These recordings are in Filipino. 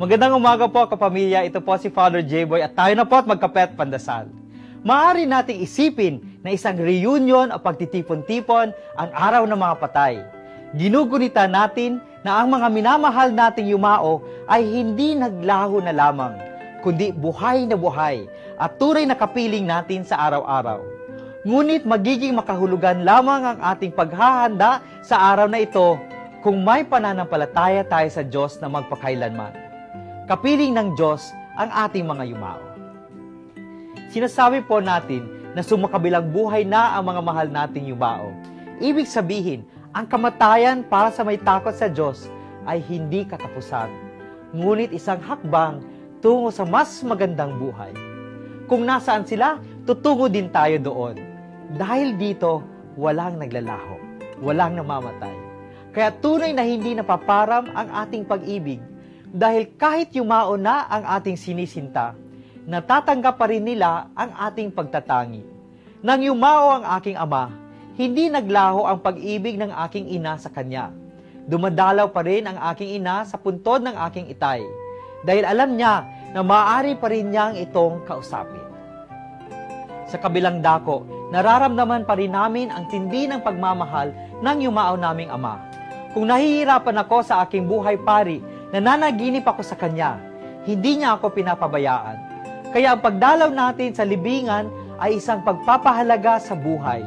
Magandang umaga po kapamilya, ito po si Father J-Boy at tayo na po at magkape at pandasal. Maaari nating isipin na isang reunion o pagtitipon-tipon ang araw ng mga patay. Ginugunita natin na ang mga minamahal nating yumao ay hindi naglaho na lamang, kundi buhay na buhay at tunay na kapiling natin sa araw-araw. Ngunit magiging makahulugan lamang ang ating paghahanda sa araw na ito kung may pananampalataya tayo sa Diyos na magpakailanman. Kapiling ng Diyos ang ating mga yumao. Sinasabi po natin na sumakabilang buhay na ang mga mahal nating yumao. Ibig sabihin, ang kamatayan para sa may takot sa Diyos ay hindi katapusan, ngunit isang hakbang tungo sa mas magandang buhay. Kung nasaan sila, tutungo din tayo doon. Dahil dito, walang naglalaho, walang namamatay. Kaya tunay na hindi napaparam ang ating pag-ibig. Dahil kahit yumao na ang ating sinisinta, natatanggap pa rin nila ang ating pagtatangi. Nang yumao ang aking ama, hindi naglaho ang pag-ibig ng aking ina sa kanya. Dumadalaw pa rin ang aking ina sa puntod ng aking itay, dahil alam niya na maaari pa rin niyang itong kausapin. Sa kabilang dako, nararamdaman pa rin namin ang tindi ng pagmamahal ng yumao naming ama. Kung nahihirapan ako sa aking buhay pari, nananaginip ako sa kanya, hindi niya ako pinapabayaan. Kaya ang pagdalaw natin sa libingan ay isang pagpapahalaga sa buhay.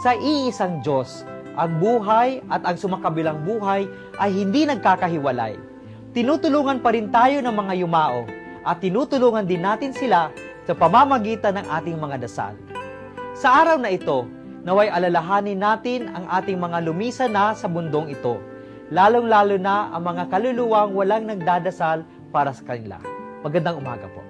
Sa iisang Diyos, ang buhay at ang sumakabilang buhay ay hindi nagkakahiwalay. Tinutulungan pa rin tayo ng mga yumao at tinutulungan din natin sila sa pamamagitan ng ating mga dasal. Sa araw na ito, naway alalahanin natin ang ating mga lumisan na sa mundong ito, lalong-lalo na ang mga kaluluwang walang nagdadasal para sa kanila. Magandang umaga po.